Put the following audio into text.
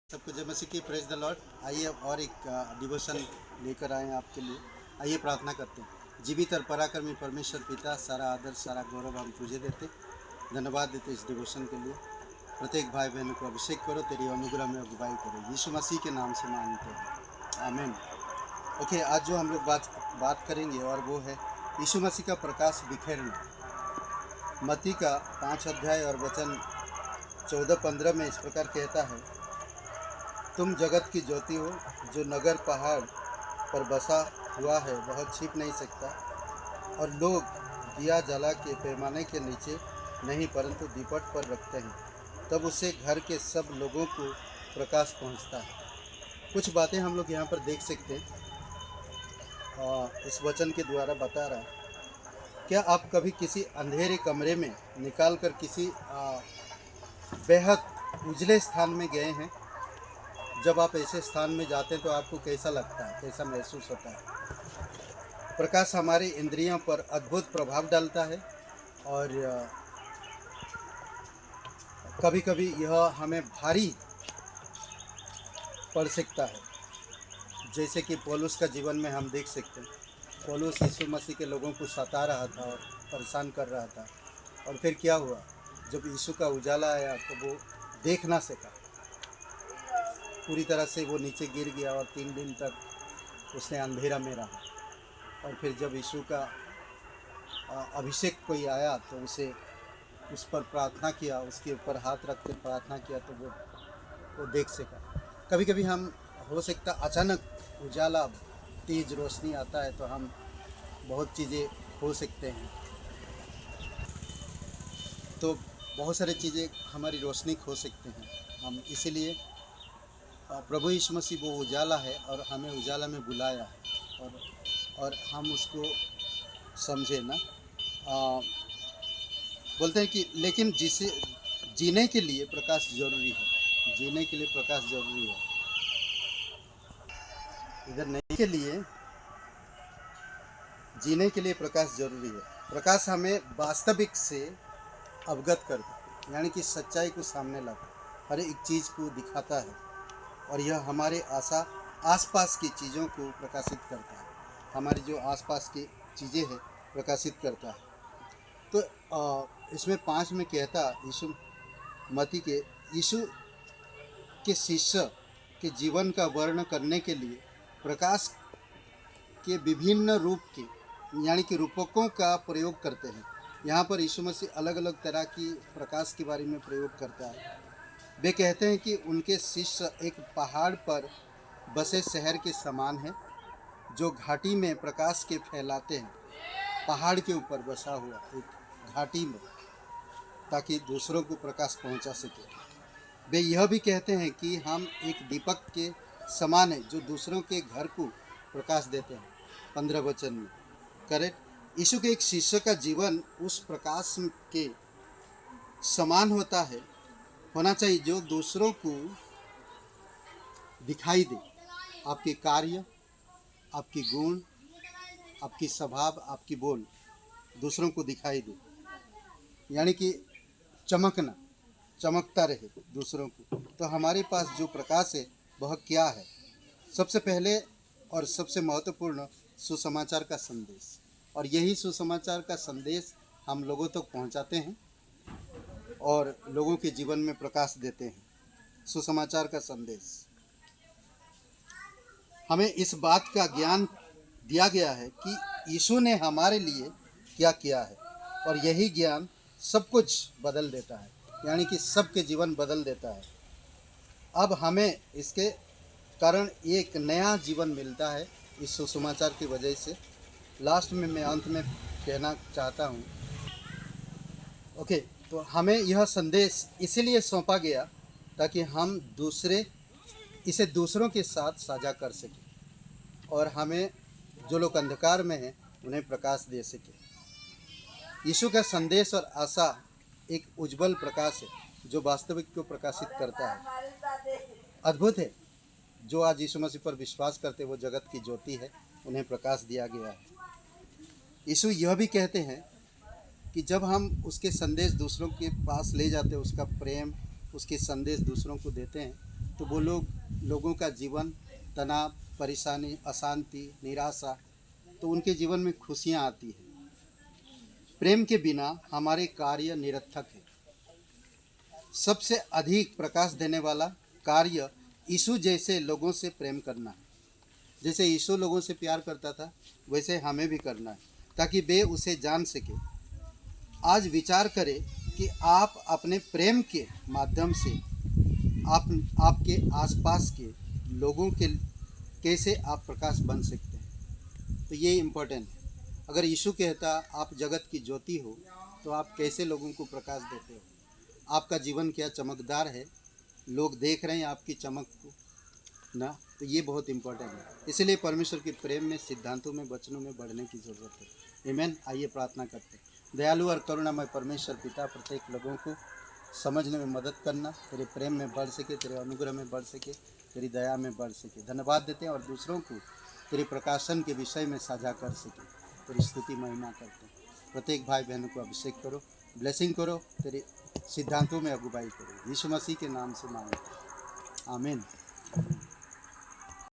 सबको जय मसीह की, प्रेज द लॉर्ड। आइए और एक डिवोशन लेकर आए हैं आपके लिए। आइए प्रार्थना करते हैं। जीवित और पराक्रमी परमेश्वर पिता, सारा आदर सारा गौरव हम तुझे देते, धन्यवाद देते इस डिवोशन के लिए। प्रत्येक भाई बहनों को अभिषेक करो, तेरी अनुग्रह में अगुवाई करो, यीशु मसीह के नाम से मांगते हैं, आमीन। ओके, आज जो हम लोग बात करेंगे और वो है यीशु मसीह का प्रकाश बिखेरना। मत्ती का 5 अध्याय और वचन 14-15 में इस प्रकार कहता है, तुम जगत की ज्योति हो। जो नगर पहाड़ पर बसा हुआ है वह छिप नहीं सकता, और लोग दिया जला के पैमाने के नीचे नहीं परंतु दीपट पर रखते हैं, तब उससे घर के सब लोगों को प्रकाश पहुंचता है। कुछ बातें हम लोग यहाँ पर देख सकते हैं। इस वचन के द्वारा बता रहा है, क्या आप कभी किसी अंधेरे कमरे में निकाल कर किसी बेहद उजले स्थान में गए हैं? जब आप ऐसे स्थान में जाते हैं तो आपको कैसा लगता है, कैसा महसूस होता है? प्रकाश हमारी इंद्रियों पर अद्भुत प्रभाव डालता है, और कभी कभी यह हमें भारी पड़ सकता है। जैसे कि पौलुस का जीवन में हम देख सकते हैं। पौलुस यीशु मसीह के लोगों को सता रहा था और परेशान कर रहा था, और फिर क्या हुआ? जब यीशु का उजाला आया तो वो देख ना सका, पूरी तरह से वो नीचे गिर गया और 3 दिन तक उसने अंधेरा में रहा। और फिर जब यीशु का अभिषेक कोई आया तो उसे उस पर प्रार्थना किया, उसके ऊपर हाथ रख कर प्रार्थना किया तो वो देख सका। कभी कभी हम हो सकता अचानक उजाला तेज रोशनी आता है तो हम बहुत चीज़ें हो सकते हैं, तो बहुत सारी चीज़ें हमारी रोशनी खो सकते हैं हम। इसीलिए प्रभु यीशु मसीह वो उजाला है और हमें उजाला में बुलाया है, और हम उसको समझे ना। बोलते हैं कि लेकिन जिसे जीने के लिए प्रकाश जरूरी है, जीने के लिए प्रकाश जरूरी है। इधर नहीं के लिए जीने के लिए प्रकाश जरूरी है। प्रकाश हमें वास्तविक से अवगत करता, यानी कि सच्चाई को सामने लाता, हर एक चीज़ को दिखाता है, और यह हमारे आसपास की चीज़ों को प्रकाशित करता है। हमारी जो आसपास की चीज़ें हैं प्रकाशित करता है। तो इसमें 5 में कहता, यीशु मत्ती के यीशु के शिष्य के जीवन का वर्णन करने के लिए प्रकाश के विभिन्न रूप के, यानी कि रूपकों का प्रयोग करते हैं। यहाँ पर यीशु मसीह अलग अलग तरह की प्रकाश के बारे में प्रयोग करता है। वे कहते हैं कि उनके शिष्य एक पहाड़ पर बसे शहर के समान है, जो घाटी में प्रकाश के फैलाते हैं। पहाड़ के ऊपर बसा हुआ एक घाटी में, ताकि दूसरों को प्रकाश पहुंचा सके। वे यह भी कहते हैं कि हम एक दीपक के समान हैं, जो दूसरों के घर को प्रकाश देते हैं। 15 वचन में करेक्ट। यीशु के एक शिष्य का जीवन उस प्रकाश के समान होना चाहिए, जो दूसरों को दिखाई दे। आपके कार्य, आपकी गुण, आपकी स्वभाव, आपकी बोल दूसरों को दिखाई दे, यानी कि चमकता रहे दूसरों को। तो हमारे पास जो प्रकाश है वह क्या है? सबसे पहले और सबसे महत्वपूर्ण सुसमाचार का संदेश, और यही सुसमाचार का संदेश हम लोगों तक तो पहुंचाते हैं और लोगों के जीवन में प्रकाश देते हैं। सुसमाचार का संदेश, हमें इस बात का ज्ञान दिया गया है कि यीशु ने हमारे लिए क्या किया है, और यही ज्ञान सब कुछ बदल देता है, यानी कि सबके जीवन बदल देता है। अब हमें इसके कारण एक नया जीवन मिलता है इस सुसमाचार की वजह से। लास्ट में मैं अंत में कहना चाहता हूँ, ओके, तो हमें यह संदेश इसीलिए सौंपा गया ताकि हम इसे दूसरों के साथ साझा कर सकें, और हमें जो लोग अंधकार में हैं उन्हें प्रकाश दे सके। यीशु का संदेश और आशा एक उज्जवल प्रकाश है जो वास्तविक को प्रकाशित करता है। अद्भुत है, जो आज यीशु मसीह पर विश्वास करते वो जगत की ज्योति है, उन्हें प्रकाश दिया गया है। यीशु यह भी कहते हैं कि जब हम उसके संदेश दूसरों के पास ले जाते हैं, उसका प्रेम, उसके संदेश दूसरों को देते हैं, तो वो लोगों का जीवन तनाव, परेशानी, अशांति, निराशा, तो उनके जीवन में खुशियाँ आती है। प्रेम के बिना हमारे कार्य निरर्थक है। सबसे अधिक प्रकाश देने वाला कार्य यीशु जैसे लोगों से प्रेम करना है। जैसे यीशु लोगों से प्यार करता था, वैसे हमें भी करना है, ताकि वे उसे जान सके। आज विचार करें कि आप अपने प्रेम के माध्यम से आपके आसपास के लोगों के कैसे आप प्रकाश बन सकते हैं। तो ये इम्पोर्टेंट है। अगर यीशु कहता आप जगत की ज्योति हो, तो आप कैसे लोगों को प्रकाश देते हो? आपका जीवन क्या चमकदार है? लोग देख रहे हैं आपकी चमक को ना। तो ये बहुत इम्पोर्टेंट है। इसलिए परमेश्वर के प्रेम में, सिद्धांतों में, वचनों में बढ़ने की ज़रूरत है। आमीन। आइए प्रार्थना करते हैं। दयालु और करुणामय परमेश्वर पिता, प्रत्येक लोगों को समझने में मदद करना, तेरे प्रेम में बढ़ सके, तेरे अनुग्रह में बढ़ सके, तेरी दया में बढ़ सके। धन्यवाद देते हैं और दूसरों को तेरे प्रकाशन के विषय में साझा कर सके। तेरी स्तुति महिमा करते हैं। प्रत्येक भाई बहनों को अभिषेक करो, ब्लेसिंग करो, तेरे सिद्धांतों में अगुवाई करो। यीशु मसीह के नाम से मांगते हैं, आमीन।